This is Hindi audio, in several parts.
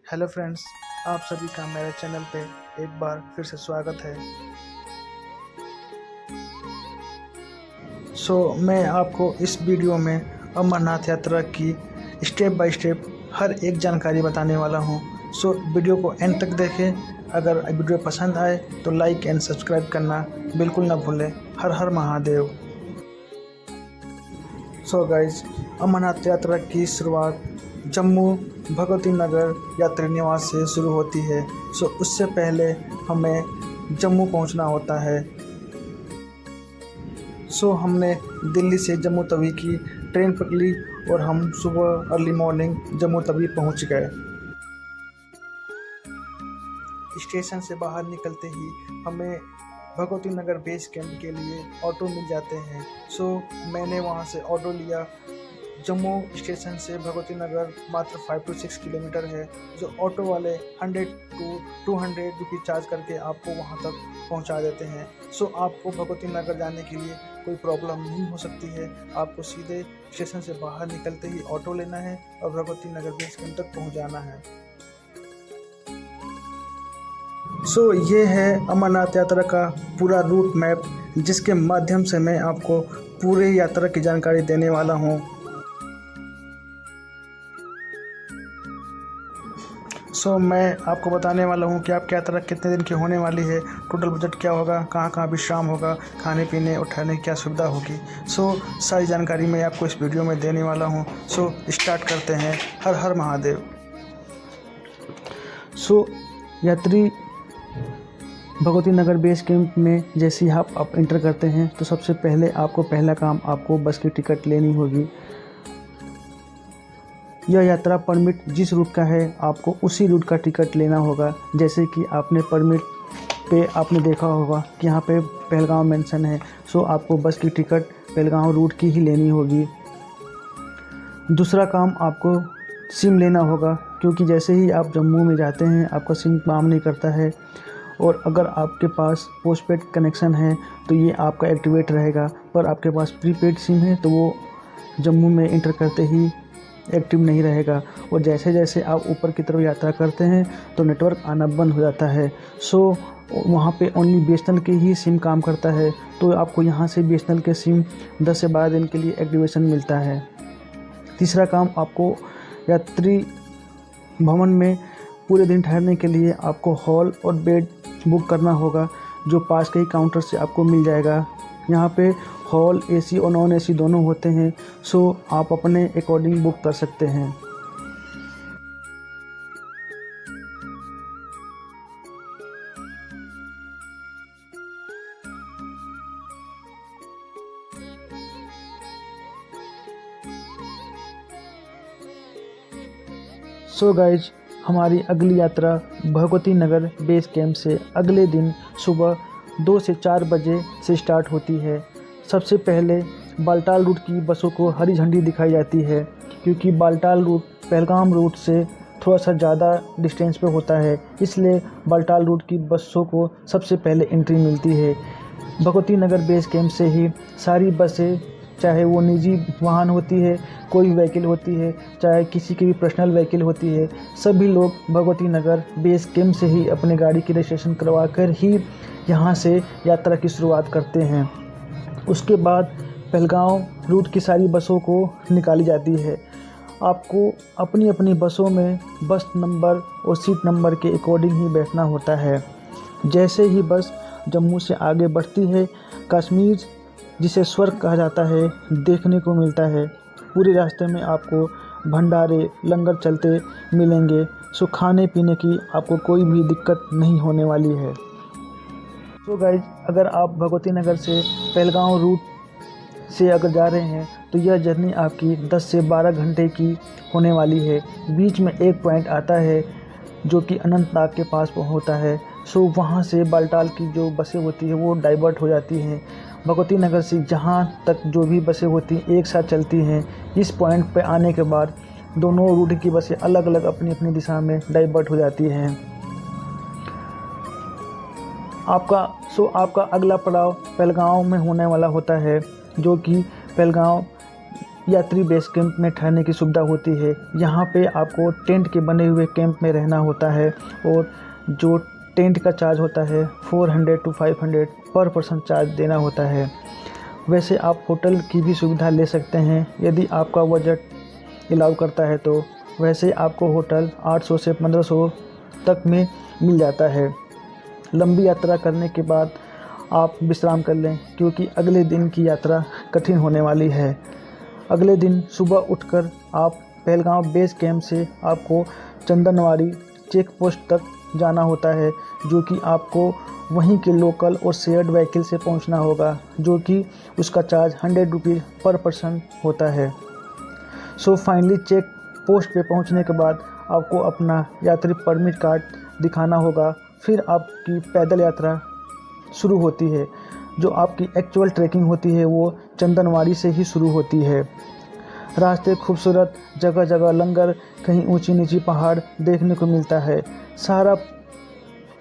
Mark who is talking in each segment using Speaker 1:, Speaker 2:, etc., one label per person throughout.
Speaker 1: हेलो फ्रेंड्स, आप सभी का मेरे चैनल पे एक बार फिर से स्वागत है। मैं आपको इस वीडियो में अमरनाथ यात्रा की स्टेप बाय स्टेप हर एक जानकारी बताने वाला हूँ। वीडियो को एंड तक देखें। अगर वीडियो पसंद आए तो लाइक एंड सब्सक्राइब करना बिल्कुल ना भूलें। हर हर महादेव। गाइज, अमरनाथ यात्रा की शुरुआत जम्मू भगवती नगर यात्री निवास से शुरू होती है। उससे पहले हमें जम्मू पहुंचना होता है। हमने दिल्ली से जम्मू तवी की ट्रेन पकड़ी और हम सुबह अर्ली मॉर्निंग जम्मू तवी पहुंच गए। स्टेशन से बाहर निकलते ही हमें भगवती नगर बेस कैंप के लिए ऑटो मिल जाते हैं। मैंने वहां से ऑटो लिया। जम्मू स्टेशन से भगवती नगर मात्र 5 to 6 किलोमीटर है। जो ऑटो वाले 100 to 200 रुपये चार्ज करके आपको वहां तक पहुंचा देते हैं। आपको भगवती नगर जाने के लिए कोई प्रॉब्लम नहीं हो सकती है। आपको सीधे स्टेशन से बाहर निकलते ही ऑटो लेना है और भगवती नगर बेस कैंप तक पहुंच जाना है। ये है अमरनाथ यात्रा का पूरा रूट मैप, जिसके माध्यम से मैं आपको पूरे यात्रा की जानकारी देने वाला हूँ। मैं आपको बताने वाला हूँ कि आपकी यात्रा कितने दिन की होने वाली है, टोटल बजट क्या होगा, कहाँ कहाँ विश्राम होगा, खाने पीने और ठहरने की क्या सुविधा होगी। सारी जानकारी मैं आपको इस वीडियो में देने वाला हूँ। स्टार्ट करते हैं। हर हर महादेव। यात्री भगवती नगर बेस कैंप में जैसे ही आप इंटर करते हैं तो सबसे पहले पहला काम आपको बस की टिकट लेनी होगी। यह यात्रा परमिट जिस रूट का है आपको उसी रूट का टिकट लेना होगा। जैसे कि आपने परमिट पे आपने देखा होगा कि यहाँ पे पहलगांव मेंशन है। आपको बस की टिकट पहलगांव रूट की ही लेनी होगी। दूसरा काम आपको सिम लेना होगा, क्योंकि जैसे ही आप जम्मू में जाते हैं आपका सिम काम नहीं करता है। और अगर आपके पास पोस्टपेड कनेक्शन है तो ये आपका एक्टिवेट रहेगा, पर आपके पास प्रीपेड सिम है तो वो जम्मू में इंटर करते ही एक्टिव नहीं रहेगा। और जैसे जैसे आप ऊपर की तरफ यात्रा करते हैं तो नेटवर्क आना बंद हो जाता है। वहाँ पे ओनली BSNL के ही सिम काम करता है। तो आपको यहाँ से BSNL के सिम 10 से 12 दिन के लिए एक्टिवेशन मिलता है। तीसरा काम, आपको यात्री भवन में पूरे दिन ठहरने के लिए आपको हॉल और बेड बुक करना होगा, जो पास के ही काउंटर से आपको मिल जाएगा। यहाँ पे हॉल AC और नॉन AC दोनों होते हैं। आप अपने अकॉर्डिंग बुक कर सकते हैं। गाइज, हमारी अगली यात्रा भगवती नगर बेस कैंप से अगले दिन सुबह 2 से 4 बजे से स्टार्ट होती है। सबसे पहले बालटाल रूट की बसों को हरी झंडी दिखाई जाती है, क्योंकि बालटाल रूट पहलगाम रूट से थोड़ा सा ज़्यादा डिस्टेंस पे होता है, इसलिए बालटाल रूट की बसों को सबसे पहले एंट्री मिलती है। भगवती नगर बेस कैंप से ही सारी बसें, चाहे वो निजी वाहन होती है, कोई व्हीकल होती है, चाहे किसी की भी पर्सनल व्हीकल होती है, सभी लोग भगवती नगर बेस कैंप से ही अपने गाड़ी की रजिस्ट्रेशन करवा कर ही यहाँ से यात्रा की शुरुआत करते हैं। उसके बाद पहलगांव रूट की सारी बसों को निकाली जाती है। आपको अपनी अपनी बसों में बस नंबर और सीट नंबर के अकॉर्डिंग ही बैठना होता है। जैसे ही बस जम्मू से आगे बढ़ती है, कश्मीर जिसे स्वर्ग कहा जाता है देखने को मिलता है। पूरे रास्ते में आपको भंडारे लंगर चलते मिलेंगे। खाने पीने की आपको कोई भी दिक्कत नहीं होने वाली है। गाइज, अगर आप भगवती नगर से पहलगांव रूट से अगर जा रहे हैं तो यह जर्नी आपकी 10 से 12 घंटे की होने वाली है। बीच में एक पॉइंट आता है जो कि अनंतनाग के पास होता है। वहाँ से बालटाल की जो बसें होती है वो डाइवर्ट हो जाती हैं। भगवती नगर से जहाँ तक जो भी बसें होती हैं एक साथ चलती हैं। इस पॉइंट पे आने के बाद दोनों रूट की बसें अलग अलग अपनी अपनी दिशा में डाइवर्ट हो जाती हैं। आपका अगला पड़ाव पहलगांव में होने वाला होता है, जो कि पहलगांव यात्री बेस कैंप में ठहरने की सुविधा होती है। यहाँ पे आपको टेंट के बने हुए कैंप में रहना होता है और जो टेंट का चार्ज होता है 400 to 500 पर पर्सन चार्ज देना होता है। वैसे आप होटल की भी सुविधा ले सकते हैं यदि आपका बजट अलाउ करता है तो। वैसे आपको होटल 800 से 1500 तक में मिल जाता है। लंबी यात्रा करने के बाद आप विश्राम कर लें क्योंकि अगले दिन की यात्रा कठिन होने वाली है। अगले दिन सुबह उठकर आप पहलगाम बेस कैंप से आपको चंदनवाड़ी चेक पोस्ट तक जाना होता है, जो कि आपको वहीं के लोकल और शेयर्ड व्हीकल से पहुंचना होगा, जो कि उसका चार्ज 100 रुपीज़ पर पर्सन होता है। सो फाइनली चेक पोस्ट पे पहुंचने के बाद आपको अपना यात्री परमिट कार्ड दिखाना होगा। फिर आपकी पैदल यात्रा शुरू होती है। जो आपकी एक्चुअल ट्रैकिंग होती है वो चंदनवाड़ी से ही शुरू होती है। रास्ते खूबसूरत, जगह जगह लंगर, कहीं ऊंची नीची पहाड़ देखने को मिलता है। सारा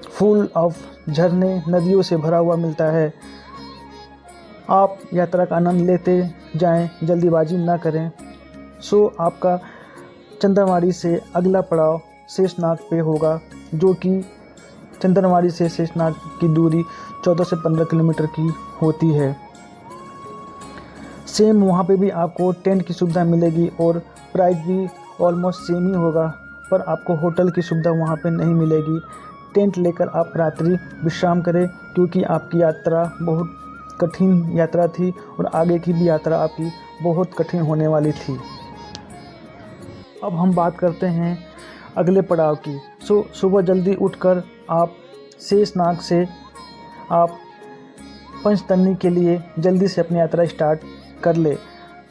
Speaker 1: फुल ऑफ झरने, नदियों से भरा हुआ मिलता है। आप यात्रा का आनंद लेते जाएं, जल्दीबाजी ना करें। सो आपका चंदनवाड़ी से अगला पड़ाव शेषनाग पे होगा, जो कि चंदनवाड़ी से शेषनाग की दूरी 14 से 15 किलोमीटर की होती है। सेम वहाँ पे भी आपको टेंट की सुविधा मिलेगी और प्राइस भी ऑलमोस्ट सेम ही होगा, पर आपको होटल की सुविधा वहाँ पे नहीं मिलेगी। टेंट लेकर आप रात्रि विश्राम करें क्योंकि आपकी यात्रा बहुत कठिन यात्रा थी और आगे की भी यात्रा आपकी बहुत कठिन होने वाली थी। अब हम बात करते हैं अगले पड़ाव की। सुबह जल्दी उठकर आप शेषनाग से आप पंचतरनी के लिए जल्दी से अपनी यात्रा स्टार्ट कर ले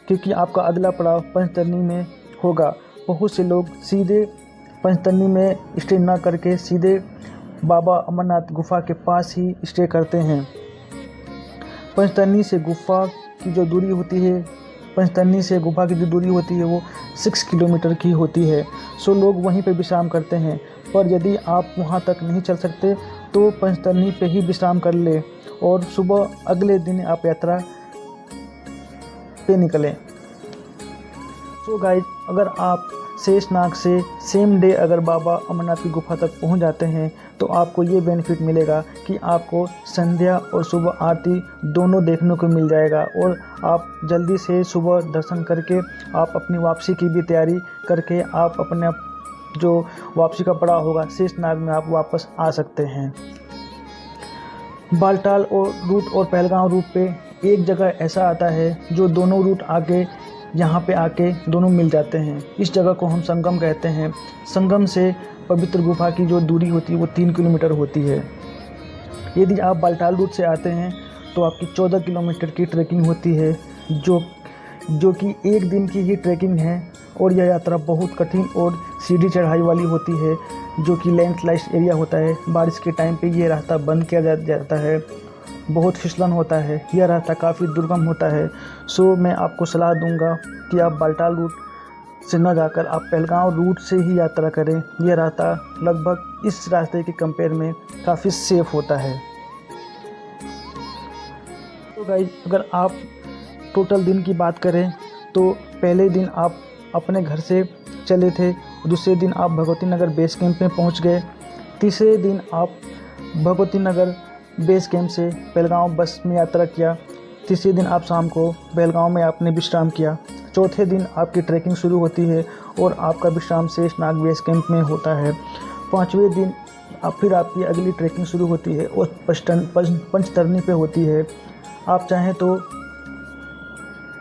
Speaker 1: क्योंकि आपका अगला पड़ाव पंचतरनी में होगा। बहुत से लोग सीधे पंचतरनी में स्टे ना करके सीधे बाबा अमरनाथ गुफा के पास ही स्टे करते हैं। पंचतरनी से गुफा की जो दूरी होती है वो 6 किलोमीटर की होती है। सो लोग वहीं पे विश्राम करते हैं, पर यदि आप वहां तक नहीं चल सकते तो पंचतरनी पे ही विश्राम कर ले और सुबह अगले दिन आप यात्रा पे निकलें। सो गाइज, अगर आप शेषनाग से सेम डे अगर बाबा अमरनाथ की गुफा तक पहुंच जाते हैं तो आपको ये बेनिफिट मिलेगा कि आपको संध्या और सुबह आरती दोनों देखने को मिल जाएगा और आप जल्दी से सुबह दर्शन करके आप अपनी वापसी की भी तैयारी करके आप अपने जो वापसी का पड़ाव होगा शेषनाग में आप वापस आ सकते हैं। बालटाल और रूट और पहलगाम रूट पे एक जगह ऐसा आता है जो दोनों रूट आके यहाँ पे आके दोनों मिल जाते हैं। इस जगह को हम संगम कहते हैं। संगम से पवित्र गुफा की जो दूरी होती है वो 3 किलोमीटर होती है। यदि आप बालटाल रूट से आते हैं तो आपकी 14 किलोमीटर की ट्रैकिंग होती है, जो कि एक दिन की ही ट्रैकिंग है और यह यात्रा बहुत कठिन और सीढ़ी चढ़ाई वाली होती है, जो कि लैंडस्लाइड एरिया होता है। बारिश के टाइम पे ये रास्ता बंद किया जाता है, बहुत फिसलन होता है, यह रास्ता काफ़ी दुर्गम होता है। सो मैं आपको सलाह दूंगा कि आप बालटाल रूट से न जाकर आप पहलगाम रूट से ही यात्रा करें। यह रास्ता लगभग इस रास्ते के कंपेयर में काफ़ी सेफ होता है। तो गाइस, अगर आप टोटल दिन की बात करें तो पहले दिन आप अपने घर से चले थे, दूसरे दिन आप भगवती नगर बेस कैंप में पहुंच गए, तीसरे दिन आप भगवती नगर बेस कैंप से पहलगाम बस में यात्रा किया, तीसरे दिन आप शाम को पहलगाम में आपने विश्राम किया, चौथे दिन आपकी ट्रैकिंग शुरू होती है और आपका विश्राम शेषनाग बेस कैंप में होता है। पाँचवें दिन फिर आपकी अगली ट्रैकिंग शुरू होती है और पंचतरनी पे होती है। आप चाहें तो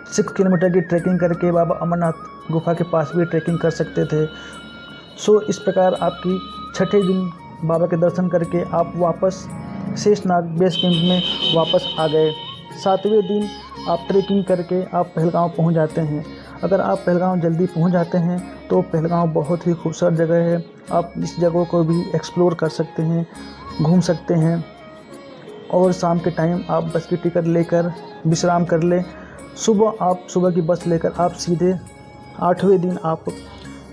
Speaker 1: 6 किलोमीटर की ट्रैकिंग करके बाबा अमरनाथ गुफा के पास भी ट्रैकिंग कर सकते थे। सो इस प्रकार आपकी छठे दिन बाबा के दर्शन करके आप वापस शेषनाग बेस कैंप में वापस आ गए। सातवें दिन आप ट्रैकिंग करके आप पहलगाम पहुंच जाते हैं। अगर आप पहलगाम जल्दी पहुंच जाते हैं तो पहलगाम बहुत ही खूबसूरत जगह है। आप इस जगह को भी एक्सप्लोर कर सकते हैं, घूम सकते हैं और शाम के टाइम आप बस की टिकट लेकर विश्राम कर लें। सुबह की बस लेकर आप सीधे 8वें दिन आप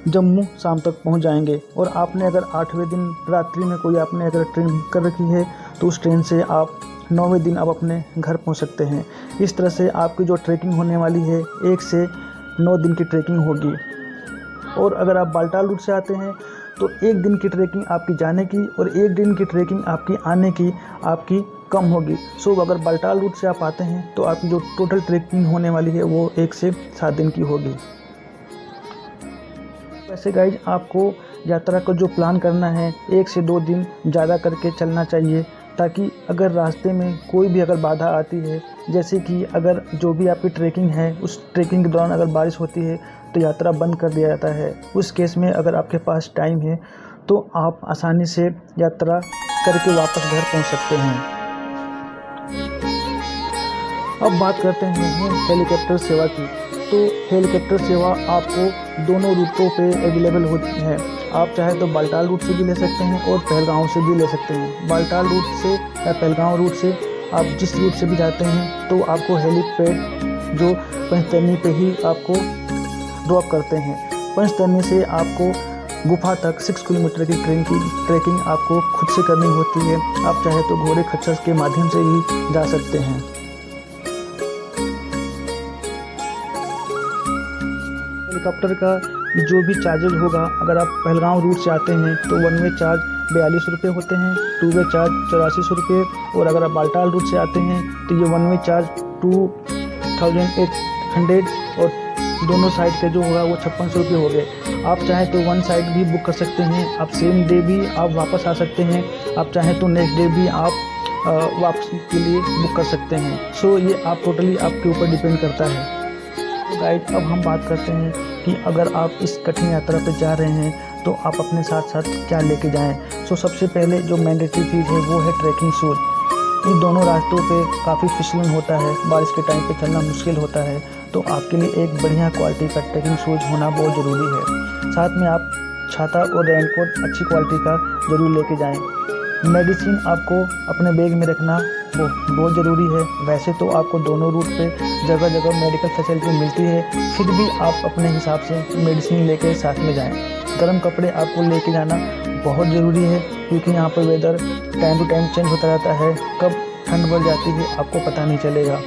Speaker 1: जम्मू शाम तक पहुंच जाएंगे। और आपने अगर 8वें दिन रात्रि में कोई आपने अगर ट्रेन बुक कर रखी है तो उस ट्रेन से आप 9वें दिन आप अपने घर पहुंच सकते हैं। इस तरह से आपकी जो ट्रैकिंग होने वाली है 1 से 9 दिन की ट्रैकिंग होगी। और अगर आप बालटाल रूट से आते हैं तो 1 दिन की ट्रैकिंग आपकी जाने की और 1 दिन की ट्रैकिंग आपकी आने की आपकी कम होगी। सो अगर बालटाल रूट से आप आते हैं तो आपकी जो टोटल ट्रैकिंग होने वाली है वो 1 से 7 दिन की होगी। वैसे गाइज आपको यात्रा को जो प्लान करना है 1 से 2 दिन ज़्यादा करके चलना चाहिए, ताकि अगर रास्ते में कोई भी अगर बाधा आती है, जैसे कि अगर जो भी आपकी ट्रैकिंग है उस ट्रैकिंग के दौरान अगर बारिश होती है तो यात्रा बंद कर दिया जाता है। उस केस में अगर आपके पास टाइम है तो आप आसानी से यात्रा करके वापस घर पहुंच सकते हैं। अब बात करते हैं हेलीकॉप्टर सेवा की। तो हेलीकॉप्टर सेवा आपको दोनों रूटों पे अवेलेबल होती है। आप चाहे तो बालटाल रूट से भी ले सकते हैं और पहलगांव से भी ले सकते हैं। बालटाल रूट से या पहलगांव रूट से आप जिस रूट से भी जाते हैं तो आपको हेलीपैड जो पंचतरनी पे ही आपको ड्रॉप करते हैं। पंचतरनी से आपको गुफा तक 6 किलोमीटर की ट्रैकिंग आपको खुद से करनी होती है। आप चाहे तो घोड़े खच्चर के माध्यम से भी जा सकते हैं। हेलीकॉप्टर का जो भी चार्जेज होगा, अगर आप पहलगांव रूट से आते हैं तो 1 वे चार्ज 42 रुपये होते हैं, 2 वे चार्ज 84 रुपये, और अगर आप बालटाल रूट से आते हैं तो ये 1 वे चार्ज 2800 और दोनों साइड के जो होगा वो 5600 रुपये हो गए। आप चाहें तो 1 साइड भी बुक कर सकते हैं, आप सेम डे भी आप वापस आ सकते हैं, आप चाहें तो नेक्स्ट डे भी आप वापसी के लिए बुक कर सकते हैं। सो ये आप टोटली आपके ऊपर डिपेंड करता है। तो गाइड अब हम बात करते हैं कि अगर आप इस कठिन यात्रा पर जा रहे हैं तो आप अपने साथ साथ क्या लेके जाएं। सो सबसे पहले जो मैंडेटरी चीज़ है वो है ट्रैकिंग शूज़। इन दोनों रास्तों पे काफ़ी फिसलन होता है, बारिश के टाइम पे चलना मुश्किल होता है, तो आपके लिए एक बढ़िया क्वालिटी का ट्रैकिंग शूज़ होना बहुत ज़रूरी है। साथ में आप छाता और रेनकोट अच्छी क्वालिटी का ज़रूर लेके जाएं। मेडिसिन आपको अपने बैग में रखना वो बहुत ज़रूरी है। वैसे तो आपको दोनों रूट पे जगह जगह मेडिकल फैसिलिटी मिलती है, फिर भी आप अपने हिसाब से मेडिसिन लेके साथ में जाएं। गर्म कपड़े आपको लेके जाना बहुत ज़रूरी है, क्योंकि यहाँ पर weather time to time change होता रहता है, कब ठंड बढ़ जाती है आपको पता नहीं चलेगा।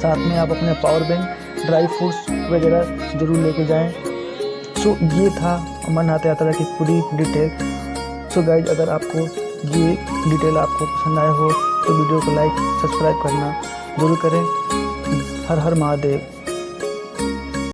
Speaker 1: साथ में आप अपने पावर बैंक, ड्राई फ्रूट्स वगैरह ज़रूर लेके जाएं। सो ये था अमरनाथ यात्रा की पूरी डिटेल। सो गाइज अगर आपको ये डिटेल आपको पसंद आया हो तो वीडियो को लाइक सब्सक्राइब करना ज़रूर करें। हर हर महादेव।